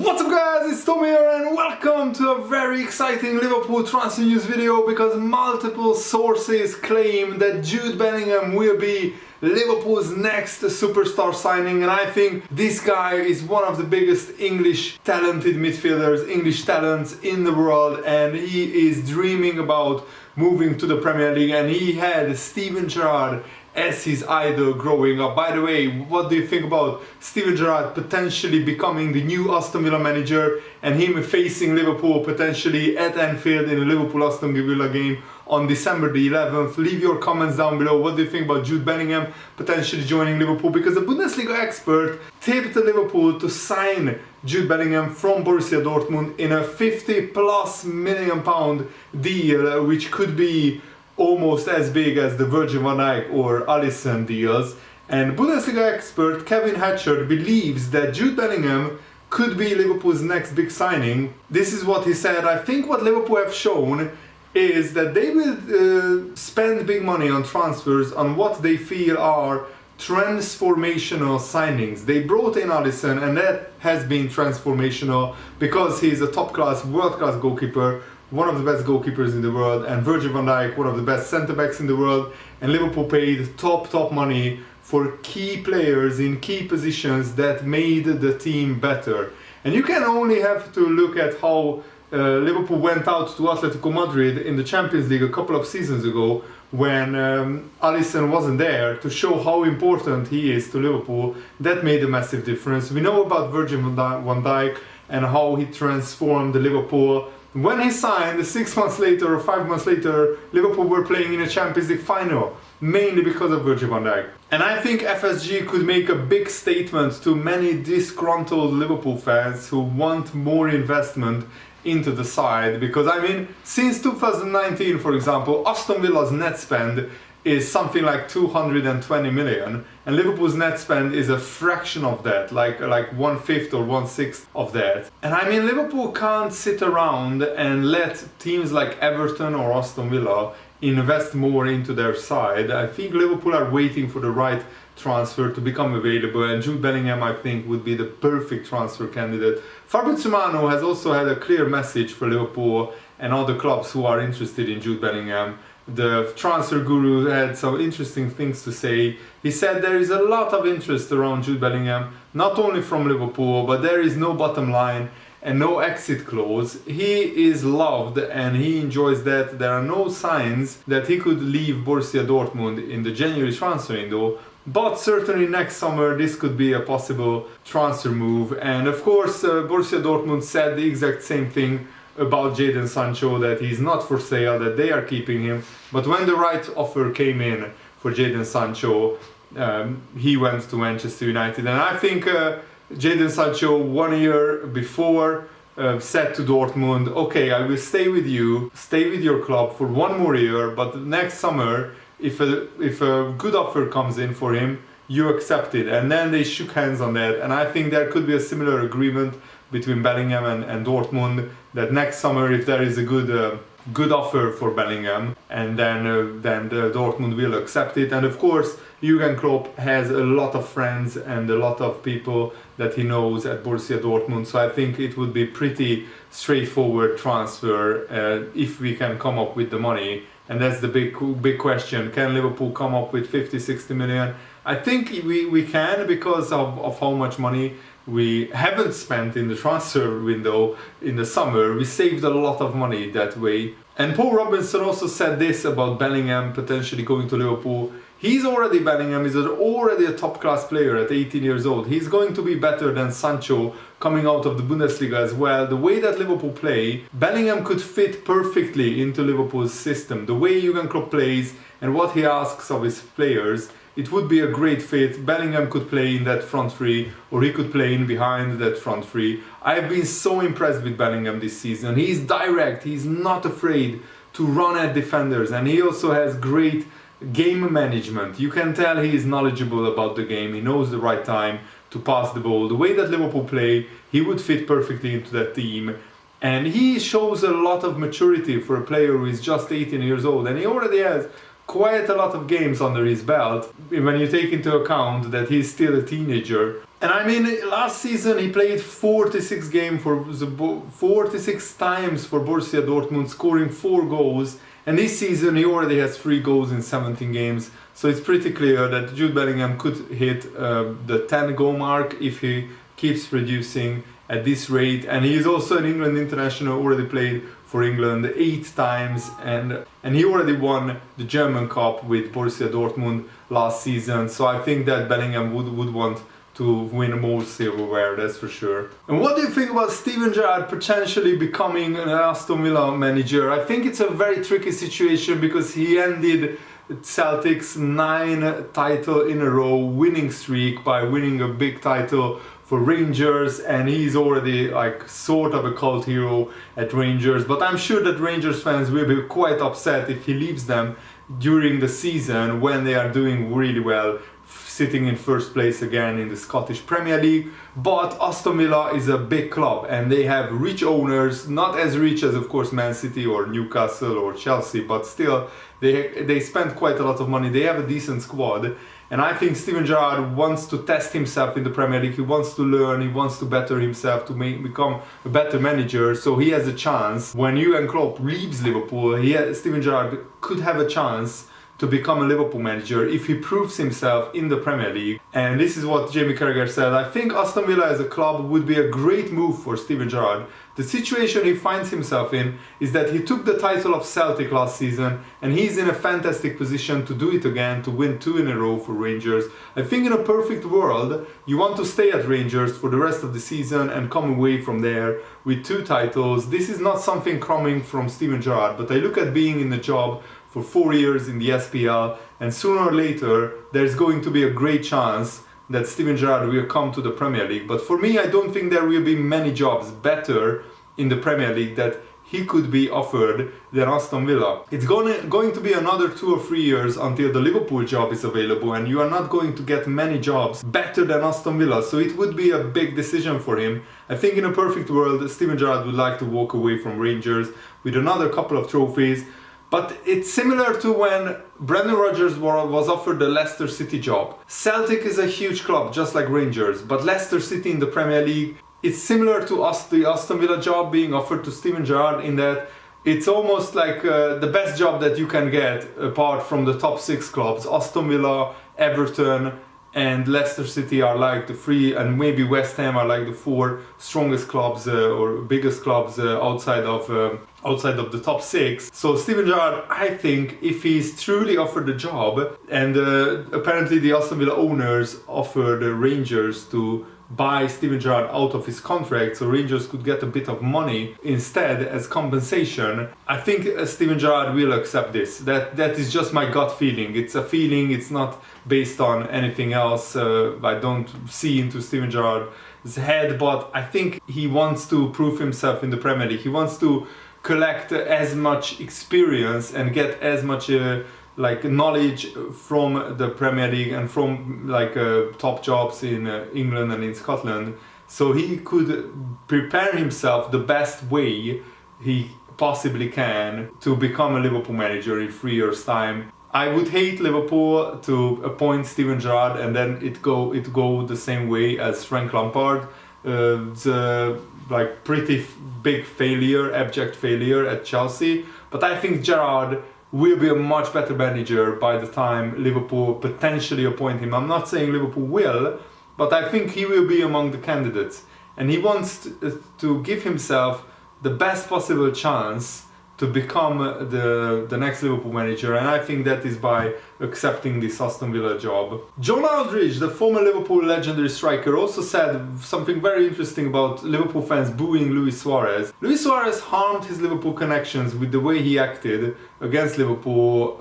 What's up guys, it's Tom here and welcome to a very exciting Liverpool transfer news video because multiple sources claim that Jude Bellingham will be Liverpool's next superstar signing, and I think this guy is one of the biggest English talented midfielders, English talents in the world, and he is dreaming about moving to the Premier League, and he had Steven Gerrard as his idol growing up. By the way, what do you think about Steven Gerrard potentially becoming the new Aston Villa manager and him facing Liverpool potentially at Anfield in a Liverpool-Aston Villa game on December the 11th? Leave your comments down below. What do you think about Jude Bellingham potentially joining Liverpool? Because a Bundesliga expert tipped Liverpool to sign Jude Bellingham from Borussia Dortmund in a £50+ million deal, which could be almost as big as the Virgil van Dijk or Alisson deals. And Bundesliga expert Kevin Hatcher believes that Jude Bellingham could be Liverpool's next big signing. This is what he said: "I think what Liverpool have shown is that they will spend big money on transfers on what they feel are transformational signings. They brought in Alisson and that has been transformational because he's a top-class, world-class goalkeeper, one of the best goalkeepers in the world, and Virgil van Dijk, one of the best centre-backs in the world, and Liverpool paid top money for key players in key positions that made the team better." And you can only have to look at how Liverpool went out to Atletico Madrid in the Champions League a couple of seasons ago when Alisson wasn't there to show how important he is to Liverpool. That made a massive difference. We know about Virgil van Dijk and how he transformed Liverpool. When he signed, 6 months later or 5 months later, Liverpool were playing in a Champions League final, mainly because of Virgil van Dijk. And I think FSG could make a big statement to many disgruntled Liverpool fans who want more investment into the side, because I mean, since 2019, for example, Aston Villa's net spend is something like 220 million, and Liverpool's net spend is a fraction of that, like 1/5 or 1/6 of that. And I mean, Liverpool can't sit around and let teams like Everton or Aston Villa invest more into their side. I think Liverpool are waiting for the right transfer to become available, and Jude Bellingham, I think, would be the perfect transfer candidate. Fabrizio Romano has also had a clear message for Liverpool and other clubs who are interested in Jude Bellingham. The transfer guru had some interesting things to say. He said there is a lot of interest around Jude Bellingham, not only from Liverpool, but there is no bottom line and no exit clause. He is loved and he enjoys that. There are no signs that he could leave Borussia Dortmund in the January transfer window, but certainly next summer this could be a possible transfer move. And of course Borussia Dortmund said the exact same thing about Jadon Sancho, that he's not for sale, that they are keeping him. But when the right offer came in for Jadon Sancho, he went to Manchester United. And I think Jadon Sancho 1 year before said to Dortmund, "Okay, I will stay with you, stay with your club for 1 more year, but next summer, if a good offer comes in for him, you accept it." And then they shook hands on that, and I think there could be a similar agreement between Bellingham and Dortmund, that next summer, if there is a good offer for Bellingham, and then Dortmund will accept it. And of course, Jurgen Klopp has a lot of friends and a lot of people that he knows at Borussia Dortmund, so I think it would be pretty straightforward transfer if we can come up with the money. And that's the big question: can Liverpool come up with 50-60 million? I think we can, because of how much money we haven't spent in the transfer window in the summer. We saved a lot of money that way. And Paul Robinson also said this about Bellingham potentially going to Liverpool. Bellingham is already a top-class player at 18 years old. He's going to be better than Sancho coming out of the Bundesliga as well. The way that Liverpool play, Bellingham could fit perfectly into Liverpool's system. The way Jurgen Klopp plays and what he asks of his players, it would be a great fit. Bellingham could play in that front three, or he could play in behind that front three. I've been so impressed with Bellingham this season. He's direct, he's not afraid to run at defenders, and he also has great game management. You can tell he is knowledgeable about the game. He knows the right time to pass the ball. The way that Liverpool play, he would fit perfectly into that team. And he shows a lot of maturity for a player who is just 18 years old, and he already has quite a lot of games under his belt when you take into account that he's still a teenager. And I mean, last season he played 46 times for Borussia Dortmund, scoring 4 goals. And this season he already has 3 goals in 17 games. So it's pretty clear that Jude Bellingham could hit the 10 goal mark if he keeps producing at this rate. And he is also an England international, already played for England 8 times, and he already won the German Cup with Borussia Dortmund last season. So I think that Bellingham would want to win more silverware, that's for sure. And what do you think about Steven Gerrard potentially becoming an Aston Villa manager? I think it's a very tricky situation because he ended Celtic's 9 title in a row winning streak by winning a big title for Rangers, and he's already like sort of a cult hero at Rangers. But I'm sure that Rangers fans will be quite upset if he leaves them during the season when they are doing really well, sitting in first place again in the Scottish Premier League. But Aston Villa is a big club and they have rich owners, not as rich as of course Man City or Newcastle or Chelsea, but still they spend quite a lot of money. They have a decent squad. And I think Steven Gerrard wants to test himself in the Premier League. He wants to learn, he wants to better himself, to become a better manager. So he has a chance. When Jurgen Klopp leaves Liverpool, Steven Gerrard could have a chance to become a Liverpool manager if he proves himself in the Premier League. And this is what Jamie Carragher said: I think Aston Villa as a club would be a great move for Steven Gerrard. The situation he finds himself in is that he took the title of Celtic last season and he's in a fantastic position to do it again, to win 2 in a row for Rangers. I think in a perfect world you want to stay at Rangers for the rest of the season and come away from there with 2 titles. This is not something coming from Steven Gerrard, but I look at being in the job for 4 years in the SPL, and sooner or later there's going to be a great chance that Steven Gerrard will come to the Premier League. But for me, I don't think there will be many jobs better in the Premier League that he could be offered than Aston Villa. It's going to be another 2 or 3 years until the Liverpool job is available, and you are not going to get many jobs better than Aston Villa, so it would be a big decision for him. I think in a perfect world, Steven Gerrard would like to walk away from Rangers with another couple of trophies. But it's similar to when Brendan Rodgers was offered the Leicester City job. Celtic is a huge club, just like Rangers, but Leicester City in the Premier League, it's similar to the Aston Villa job being offered to Steven Gerrard, in that it's almost like the best job that you can get apart from the top 6 clubs. Aston Villa, Everton and Leicester City are like the 3, and maybe West Ham are like the 4 strongest clubs or biggest clubs outside of the top 6. So Steven Gerrard, I think, if he's truly offered the job, and apparently the Aston Villa owners offered Rangers to buy Steven Gerrard out of his contract so Rangers could get a bit of money instead as compensation, I think Steven Gerrard will accept this. That is just my gut feeling. It's a feeling, it's not based on anything else. I don't see into Steven Gerrard's head, but I think he wants to prove himself in the Premier League. He wants to collect as much experience and get as much knowledge from the Premier League and from top jobs in England and in Scotland, so he could prepare himself the best way he possibly can to become a Liverpool manager in 3 years' time. I would hate Liverpool to appoint Steven Gerrard and then it go the same way as Frank Lampard. Pretty big failure, abject failure at Chelsea. But I think Gerrard will be a much better manager by the time Liverpool potentially appoint him. I'm not saying Liverpool will, but I think he will be among the candidates. And he wants to give himself the best possible chance to become the next Liverpool manager, and I think that is by accepting this Aston Villa job. John Aldridge, the former Liverpool legendary striker, also said something very interesting about Liverpool fans booing Luis Suarez. Luis Suarez harmed his Liverpool connections with the way he acted against Liverpool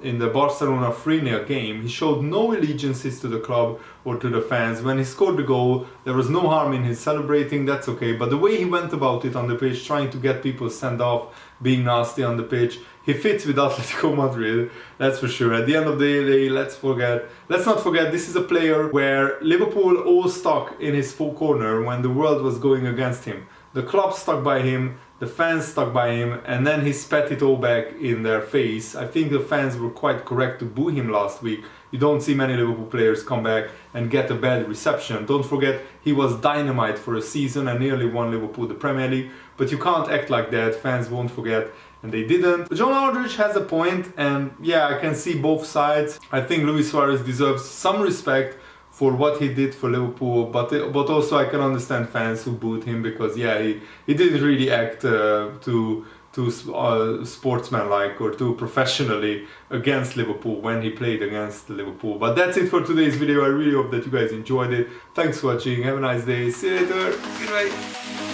in the Barcelona 3-0 game. He showed no allegiances to the club or to the fans. When he scored the goal, there was no harm in his celebrating, that's okay, but the way he went about it on the pitch, trying to get people sent off, being nasty on the pitch, he fits with Atletico Madrid, that's for sure. At the end of the day, let's not forget, this is a player where Liverpool all stuck in his full corner when the world was going against him. The club stuck by him, the fans stuck by him, and then he spat it all back in their face. I think the fans were quite correct to boo him last week. You don't see many Liverpool players come back and get a bad reception. Don't forget, he was dynamite for a season and nearly won Liverpool the Premier League, but you can't act like that, fans won't forget, and they didn't. John Aldridge has a point, and yeah, I can see both sides. I think Luis Suarez deserves some respect for what he did for Liverpool, but also I can understand fans who booed him, because yeah, he didn't really act too sportsmanlike or too professionally against Liverpool when he played against Liverpool. But that's it for today's video. I really hope that you guys enjoyed it. Thanks for watching, have a nice day, see you later, goodbye.